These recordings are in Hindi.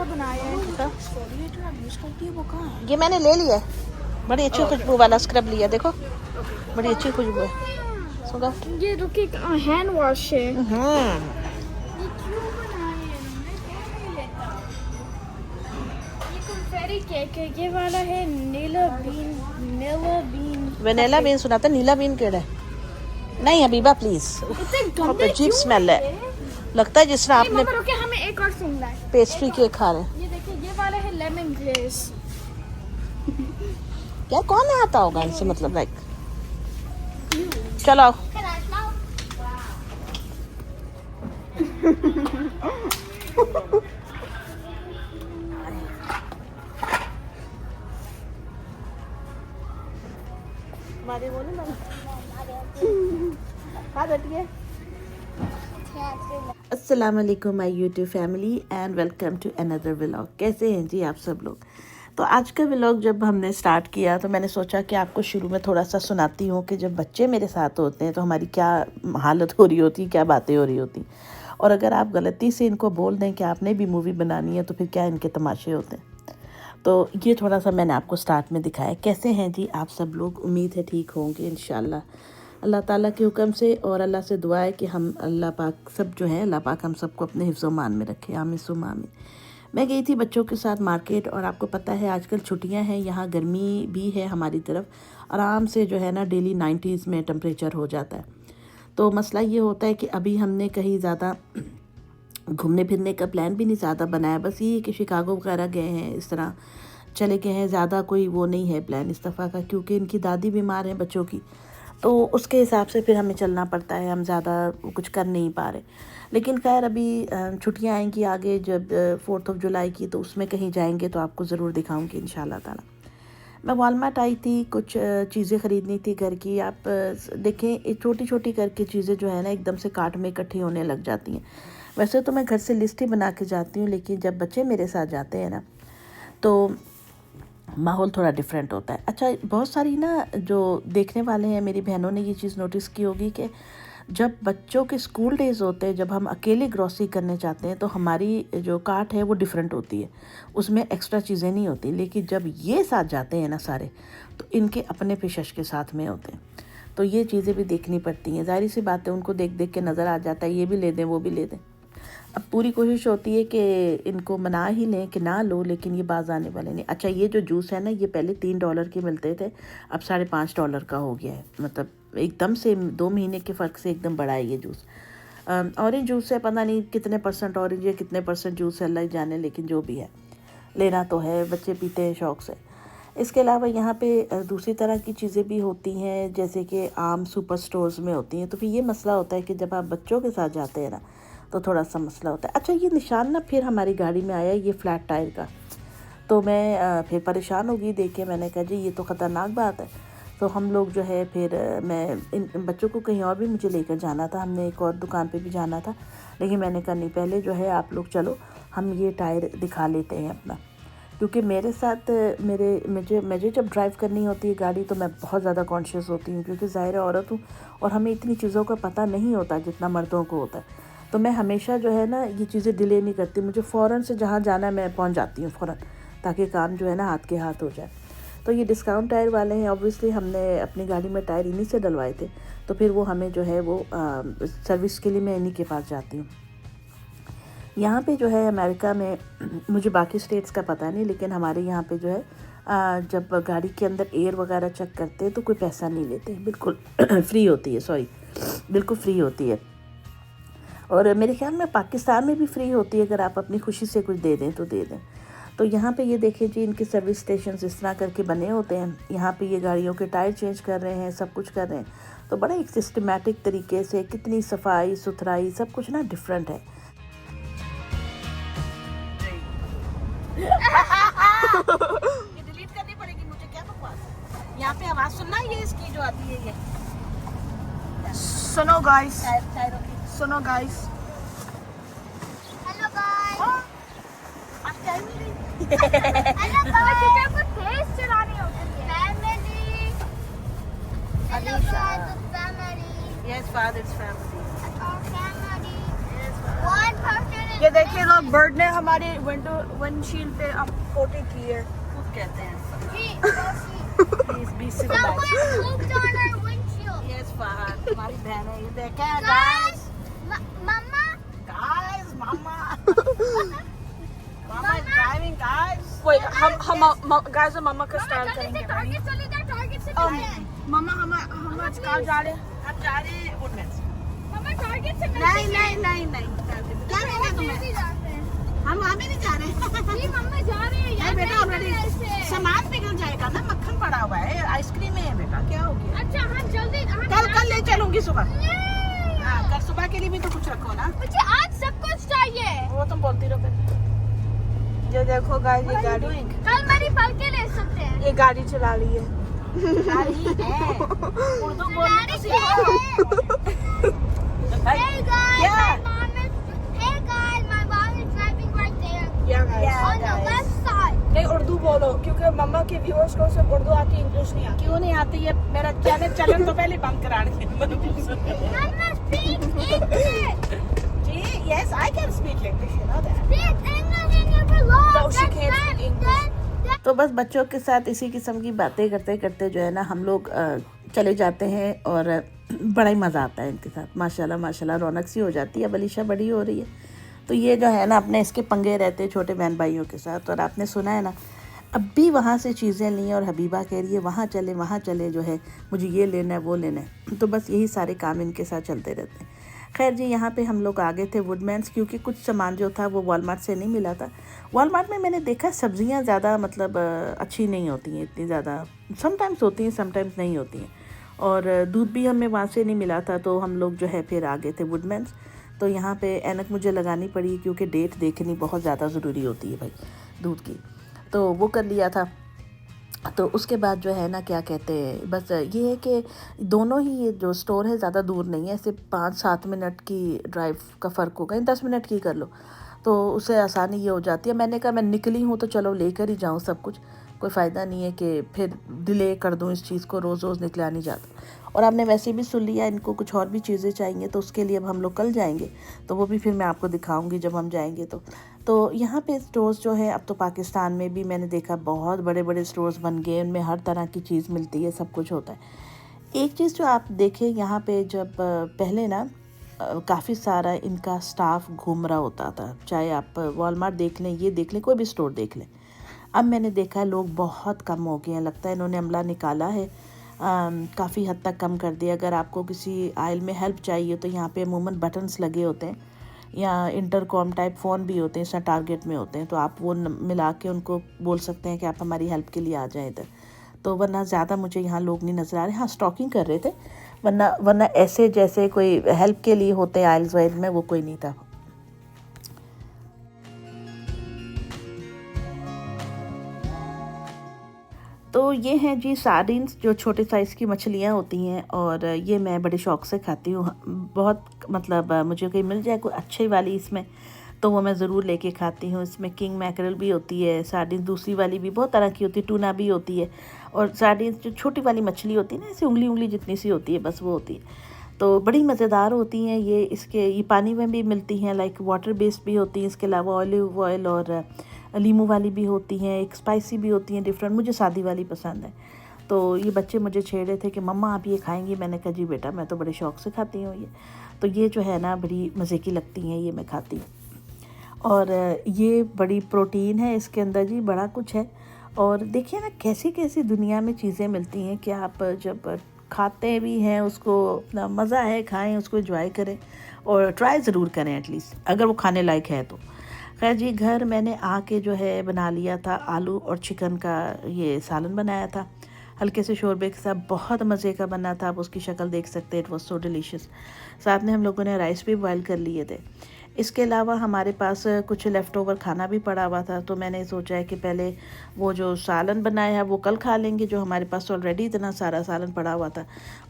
बनाया है। ये मैंने ले लिया है, बड़ी अच्छी खुशबू वाला स्क्रब लिया, देखो बड़ी अच्छी खुशबू है। सुनो ये रुके हैंड वॉश है। ये क्यों बनाए हैं इन्होंने? ये कुनफेरी केक है, ये वाला है नीला बीन वेनिला बीन सुना था, नीला बीन केड़ा है? नहीं हबीबा प्लीज, बहुत अजीब स्मेल है, लगता है जिस तरह आपने रुके हमें एक और सुनना है। पेस्ट्री केक खा रहे हैं। ये देखिए ये वाला है लेमन ग्लेज। क्या कौन आता होगा इनसे, मतलब लाइक चलो आओ। हमारे वो ना अस्सलाम वालेकुम my YouTube family and welcome to another vlog. कैसे हैं जी आप सब लोग? तो आज का व्लॉग जब हमने स्टार्ट किया तो मैंने सोचा कि आपको शुरू में थोड़ा सा सुनाती हूँ कि जब बच्चे मेरे साथ होते हैं तो हमारी क्या हालत हो रही होती, क्या बातें हो रही होती, और अगर आप गलती से इनको बोल दें कि आपने भी मूवी बनानी है तो फिर क्या इनके तमाशे होते हैं। तो ये थोड़ा सा मैंने आपको स्टार्ट में दिखाया। कैसे हैं जी आप सब लोग? उम्मीद है ठीक होंगे इंशाल्लाह, अल्लाह ताला के हुक्म से, और अल्लाह से दुआ है कि हम अल्लाह पाक सब जो है अल्लाह पाक हम सबको अपने हिफ्ज़-ओ-मान में रखे, आमीन सुम्मा आमीन। मैं गई थी बच्चों के साथ मार्केट, और आपको पता है आजकल छुट्टियां हैं, यहाँ गर्मी भी है हमारी तरफ, आराम से जो है ना डेली 90s में टेम्परेचर हो जाता है। तो मसला ये होता है कि अभी हमने कहीं ज़्यादा घूमने फिरने का प्लान भी नहीं ज़्यादा बनाया, बस ये कि शिकागो वगैरह गए हैं, इस तरह चले गए हैं, ज़्यादा कोई वो नहीं है प्लान इस दफ़ा का, क्योंकि इनकी दादी बीमार है बच्चों की, तो उसके हिसाब से फिर हमें चलना पड़ता है, हम ज़्यादा कुछ कर नहीं पा रहे। लेकिन खैर अभी छुट्टियां आएंगी आगे, जब 4 जुलाई की, तो उसमें कहीं जाएंगे तो आपको ज़रूर दिखाऊंगी इंशाल्लाह ताला। मैं वॉलमार्ट आई थी, कुछ चीज़ें ख़रीदनी थी घर की। आप देखें छोटी छोटी करके चीज़ें जो है ना एकदम से कार्ट में इकट्ठी होने लग जाती हैं। वैसे तो मैं घर से लिस्ट ही बना के जाती हूँ, लेकिन जब बच्चे मेरे साथ जाते हैं ना तो माहौल थोड़ा डिफरेंट होता है। अच्छा, बहुत सारी ना जो देखने वाले हैं मेरी बहनों ने ये चीज़ नोटिस की होगी कि जब बच्चों के स्कूल डेज़ होते हैं, जब हम अकेले ग्रॉसरी करने जाते हैं तो हमारी जो कार्ट है वो डिफरेंट होती है, उसमें एक्स्ट्रा चीज़ें नहीं होती। लेकिन जब ये साथ जाते हैं ना सारे, तो इनके अपने पेशश के साथ में होते हैं, तो ये चीज़ें भी देखनी पड़ती हैं। ज़ाहिर सी बात है, उनको देख देख के नज़र आ जाता है ये भी ले दें वो भी ले दें। अब पूरी कोशिश होती है कि इनको मना ही लें कि ना लो, लेकिन ये बाज आने वाले नहीं। अच्छा, ये जो जूस है ना, ये पहले $3 के मिलते थे, अब $5.5 का हो गया है, मतलब एकदम से 2 महीने के फ़र्क से एकदम बढ़ा है ये जूस। ऑरेंज जूस है, पता नहीं कितने % ऑरेंज है, कितने % जूस है, अल्लाह ही जाने, लेकिन जो भी है लेना तो है, बच्चे पीते हैं शौक़ से। इसके अलावा यहाँ पे दूसरी तरह की चीज़ें भी होती हैं, जैसे कि आम सुपर स्टोर्स में होती हैं। तो फिर ये मसला होता है कि जब आप बच्चों के साथ जाते हैं ना तो थोड़ा सा मसला होता है। अच्छा, ये निशान ना फिर हमारी गाड़ी में आया, ये फ्लैट टायर का, तो मैं फिर परेशान हो गई देख के। मैंने कहा जी ये तो ख़तरनाक बात है। तो हम लोग जो है फिर मैं इन बच्चों को कहीं और भी मुझे लेकर जाना था, हमने एक और दुकान पे भी जाना था, लेकिन मैंने कहा नहीं, पहले जो है आप लोग चलो, हम ये टायर दिखा लेते हैं अपना, क्योंकि मेरे साथ मुझे जब ड्राइव करनी होती है गाड़ी तो मैं बहुत ज़्यादा कॉन्शियस होती हूँ, क्योंकि ज़ाहिर है औरत हूँ और हमें इतनी चीज़ों का पता नहीं होता जितना मर्दों को होता है। तो मैं हमेशा जो है ना ये चीज़ें डिले नहीं करती, मुझे फ़ौरन से जहाँ जाना है मैं पहुँच जाती हूँ फ़ौरन, ताकि काम जो है ना हाथ के हाथ हो जाए। तो ये डिस्काउंट टायर वाले हैं, ऑब्वियसली हमने अपनी गाड़ी में टायर इन्हीं से डलवाए थे, तो फिर वो हमें जो है वो सर्विस के लिए मैं इन्हीं के पास जाती हूँ। यहाँ पे जो है अमेरिका में, मुझे बाकी स्टेट्स का पता नहीं, लेकिन हमारे यहाँ पे जो है जब गाड़ी के अंदर एयर वगैरह चेक करते हैं तो कोई पैसा नहीं लेते, बिल्कुल फ्री होती है, सॉरी बिल्कुल फ्री होती है। और मेरे ख्याल में पाकिस्तान में भी फ्री होती है, अगर आप अपनी खुशी से कुछ दे दें तो दे दें। तो यहाँ पे ये देखिए जी, इनके सर्विस स्टेशन इस तरह करके बने होते हैं। यहाँ पे ये गाड़ियों के टायर चेंज कर रहे हैं, सब कुछ कर रहे हैं, तो बड़ा एक सिस्टमेटिक तरीके से, कितनी सफाई सुथराई, सब कुछ ना डिफरेंट है। ये डिलीट करनी पड़ेगी मुझे, क्या बकवास। यहाँ पे आवाज़ सुनना ये इसकी जो आती है, ये सुनो गाइस, सुनो गाइस। Hello guys. आप क्या ही नहीं हेलो गाइस, क्योंकि आपको तेज चलानी होती है। Family. Hello guys, family. Yes fathers family. Family. One person. ये देखिए बर्ड ने हमारे विंडशील्ड पे अब पोटी की है। खुद कहते हैं Someone pooped on our windshield. Yes Fahad तुम्हारी बहन है ये देखें Guys, Mama. Guys mama mama is driving guys Wait, हम guys और मम्मा का स्टाइल करेंगे। Target चली जा, target से मम्मा हम आज कहाँ जा रहे हैं? हम जा रहे हैं वुडलैंड्स मम्मा target से नहीं क्या कहना तुम्हें हम वहाँ भी नहीं जा रहे नहीं मम्मा जा रही है यार बेटा ऑलरेडी सामान पिघल जाएगा ना मक्खन पड़ा हुआ है आइसक्रीम है बेटा क्या हो गया अच्छा हाँ जल्दी कल ले चलूंगी सुबह हाँ कल सुबह के लिए भी तो कुछ रखो ना मुझे आज सब कुछ चाहिए वो तुम बोलती रहो फिर। ये देखो गाइस ये गाड़ी कल मेरी पल के ले सकते हैं ये गाड़ी चला रही है। उर्दू बोलने तो सीखो Hey guys, Yeah. Hey guys, my mom is driving right there Yeah, guys. on the left side. नहीं उर्दू बोलो क्योंकि मम्मा के व्यूअर्स को सिर्फ उर्दू आती है इंग्लिश नहीं आती। क्यों नहीं आती है मेरा चैनल चलन तो पहले बंद करा रहे Mama speaks English. जी yes I can speak English you know that Speak English in your vlog. No, she can't speak English. तो बस बच्चों के साथ इसी किस्म की बातें करते करते जो है ना हम लोग चले जाते हैं और बड़ा ही मज़ा आता है इनके साथ माशाल्लाह रौनक सी हो जाती है। अब अलीशा बड़ी हो रही है तो ये जो है ना अपने इसके पंगे रहते हैं छोटे बहन भाइयों के साथ। और आपने सुना है ना अब भी वहाँ से चीज़ें ली और हबीबा कह रही है वहाँ चले जो है मुझे ये लेना है वो लेना है। तो बस यही सारे काम इनके साथ चलते रहते हैं। खैर जी यहाँ पे हम लोग आ गए थे वुडमैन्स क्योंकि कुछ सामान जो था वो वॉलमार्ट से नहीं मिला था। वॉलमार्ट में मैंने देखा सब्ज़ियाँ ज़्यादा मतलब अच्छी नहीं होती हैं इतनी ज़्यादा समटाइम्स होती हैं समटाइम्स नहीं होती हैं। और दूध भी हमें वहाँ से नहीं मिला था तो हम लोग जो है फिर आ गए थे वुडमैन्स। तो यहाँ पे ऐनक मुझे लगानी पड़ी क्योंकि डेट देखनी बहुत ज़्यादा ज़रूरी होती है भाई दूध की। तो वो कर लिया था। तो उसके बाद जो है ना क्या कहते हैं बस ये है कि दोनों ही ये जो स्टोर है ज़्यादा दूर नहीं है सिर्फ 5-7 मिनट की ड्राइव का फ़र्क होगा 10 मिनट की कर लो तो उससे आसानी ये हो जाती है। मैंने कहा मैं निकली हूँ तो चलो लेकर ही जाऊँ सब कुछ कोई फ़ायदा नहीं है कि फिर डिले कर दूँ इस चीज़ को रोज़ निकला नहीं जाता। और आपने वैसे भी सुन लिया इनको कुछ और भी चीज़ें चाहिए तो उसके लिए अब हम लोग कल जाएंगे तो वो भी फिर मैं आपको दिखाऊंगी जब हम जाएंगे। तो यहाँ पे स्टोर्स जो है अब तो पाकिस्तान में भी मैंने देखा बहुत बड़े बड़े स्टोर्स बन गए उनमें हर तरह की चीज़ मिलती है सब कुछ होता है। एक चीज़ जो आप देखें यहाँ पे जब पहले ना काफ़ी सारा इनका स्टाफ घूम रहा होता था चाहे आप वॉलमार्ट देख लें ये देख लें कोई भी स्टोर देख लें। अब मैंने देखा है लोग बहुत कम हो गए हैं लगता है इन्होंने अमला निकाला है काफ़ी हद तक कम कर दिया। अगर आपको किसी आइल में हेल्प चाहिए तो यहाँ पे अमूमन बटन्स लगे होते हैं या इंटरकॉम टाइप फ़ोन भी होते हैं इसमें टारगेट में होते हैं तो आप वो मिला के उनको बोल सकते हैं कि आप हमारी हेल्प के लिए आ जाएं इधर। तो वरना ज़्यादा मुझे यहाँ लोग नहीं नज़र आ रहे। हाँ स्टॉकिंग कर रहे थे वरना ऐसे जैसे कोई हेल्प के लिए होते आइल्स वाइल में वो कोई नहीं था। तो ये हैं जी सार्डिन्स जो छोटे साइज़ की मछलियाँ होती हैं और ये मैं बड़े शौक़ से खाती हूँ। बहुत मतलब मुझे कहीं मिल जाए कोई अच्छी वाली इसमें तो वो मैं ज़रूर लेके खाती हूँ। इसमें किंग मैकरल भी होती है सार्डिन्स दूसरी वाली भी बहुत तरह की होती है टूना भी होती है और सार्डिन्स जो छोटी वाली मछली होती है ना ऐसे उंगली जितनी सी होती है बस वो होती है तो बड़ी मज़ेदार होती हैं ये। ये पानी में भी मिलती हैं लाइक वाटर बेस्ड भी होती हैं इसके अलावा ऑलिव ऑयल और लीमू वाली भी होती हैं एक स्पाइसी भी होती हैं डिफरेंट। मुझे सादी वाली पसंद है। तो ये बच्चे मुझे छेड़ रहे थे कि मम्मा आप ये खाएंगी मैंने कहा जी बेटा मैं तो बड़े शौक़ से खाती हूँ ये। तो ये जो है ना बड़ी मज़े की लगती हैं ये मैं खाती हूँ और ये बड़ी प्रोटीन है इसके अंदर जी बड़ा कुछ है। और देखिए ना कैसी कैसी दुनिया में चीज़ें मिलती हैं कि आप जब खाते भी हैं उसको अपना मज़ा है खाएं उसको एंजॉय करें और ट्राई ज़रूर करें एटलीस्ट अगर वो खाने लायक है तो। खैर जी घर मैंने आके जो है बना लिया था आलू और चिकन का ये सालन बनाया था हल्के से शोरबे के साथ बहुत मज़े का बना था। आप उसकी शक्ल देख सकते हैं इट वॉज सो डिलीशियस। साथ में हम लोगों ने राइस भी बॉयल कर लिए थे। इसके अलावा हमारे पास कुछ लेफ़्ट ओवर खाना भी पड़ा हुआ था तो मैंने सोचा है कि पहले वो जो सालन बनाया है वो कल खा लेंगे जो हमारे पास ऑलरेडी इतना सारा सालन पड़ा हुआ था।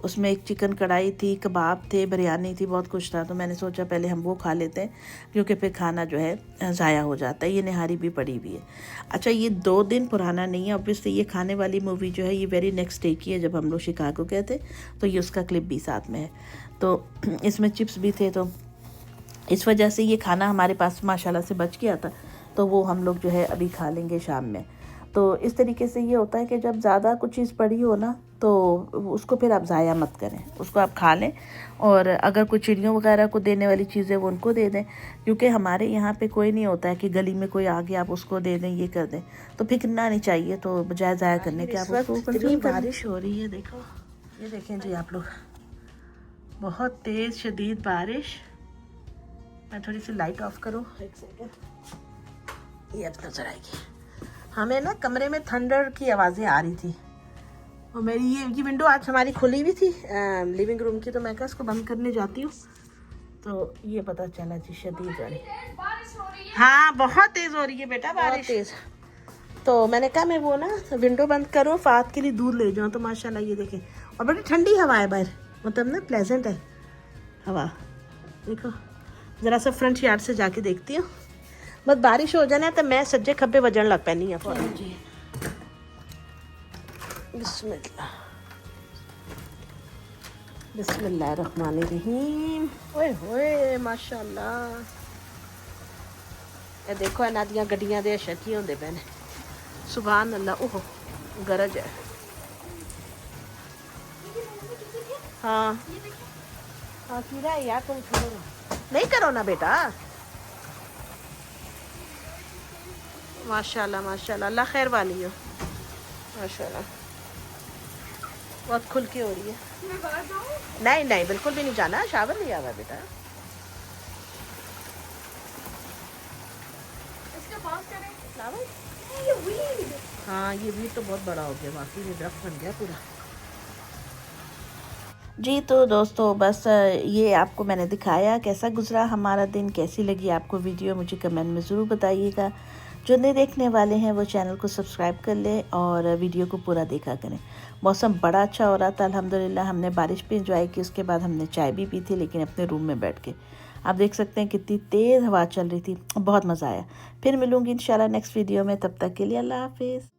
उसमें एक चिकन कढ़ाई थी कबाब थे बिरयानी थी बहुत कुछ था तो मैंने सोचा पहले हम वो खा लेते हैं क्योंकि फिर खाना जो है ज़ाया हो जाता है। ये निहारी भी पड़ी हुई है। अच्छा ये 2 दिन पुराना नहीं है ऑब्वियसली ये खाने वाली मूवी जो है ये वेरी नेक्स्ट डे की है जब हम लोग शिकागो गए थे तो ये उसका क्लिप भी साथ में है। तो इसमें चिप्स भी थे तो इस वजह से ये खाना हमारे पास माशाल्लाह से बच गया था, तो वो हम लोग जो है अभी खा लेंगे शाम में। तो इस तरीके से ये होता है कि जब ज़्यादा कुछ चीज़ पड़ी हो ना तो उसको फिर आप ज़ाया मत करें, उसको आप खा लें। और अगर कोई चिड़ियों वगैरह को देने वाली चीज़ें वो उनको दे दें, क्योंकि हमारे यहाँ पे कोई नहीं होता है कि गली में कोई आ गया आप उसको दे दें, ये कर दें, तो फिकरना नहीं चाहिए। तो बजाय ज़ाया करने के आप उसको इतनी बारिश हो रही है, देखो ये देखें जी आप लोग, बहुत तेज़ शदीद बारिश। मैं थोड़ी सी लाइट ऑफ करूँ, एक सेकेंड, ये अब नज़र आएगी। हमें ना कमरे में थंडर की आवाज़ें आ रही थी और मेरी ये विंडो आज हमारी खुली हुई थी लिविंग रूम की, तो मैं कहा इसको बंद करने जाती हूँ, तो ये पता चला जी शदीद वाली हाँ बहुत तेज़ हो रही है बेटा बारिश तेज़। तो मैंने कहा मैं वो ना विंडो बंद करूँ, फात के लिए दूध ले जाऊँ, तो माशाल्लाह ये देखें, और बड़ी ठंडी हवा है बाहर, मतलब ना प्लेजेंट है हवा। देखो ज़रा सा फ्रंट यार्ड से जाके देखती हूँ, बस बारिश हो जाना तो मैं सज्जे खब्बे वजन लग पैनी है जी। बिस्मिल्लाह बिस्मिल्लाहिर्रहमानिर्रहीम। ओए होए माशाल्लाह, ये देखो इन्हां दियां गड्डियां दे शकी होंदे पे ने, सुभान अल्लाह। ओह गरज है, हाँ हाँ कीड़ा है यार, तुम छोड़ो नहीं करो ना बेटा। माशाल्लाह माशाल्लाह, अल्लाह खैर वाली हो, माशाल्लाह बहुत खुल के हो रही है। नहीं नहीं बिल्कुल भी नहीं जाना, शावर नहीं आवा बेटा। हाँ ये वीड तो बहुत बड़ा हो गया, वाकई में दरख्त बन गया पूरा जी। तो दोस्तों बस ये आपको मैंने दिखाया कैसा गुजरा हमारा दिन, कैसी लगी आपको वीडियो, मुझे कमेंट में ज़रूर बताइएगा। जो नए देखने वाले हैं वो चैनल को सब्सक्राइब कर लें और वीडियो को पूरा देखा करें। मौसम बड़ा अच्छा हो रहा था अल्हम्दुलिल्लाह, हमने बारिश भी इंजॉय की, उसके बाद हमने चाय भी पी थी, लेकिन अपने रूम में बैठ के। आप देख सकते हैं कितनी तेज़ हवा चल रही थी, बहुत मज़ा आया। फिर मिलूँगी इंशाल्लाह नेक्स्ट वीडियो में, तब तक के लिए अल्लाह हाफिज़।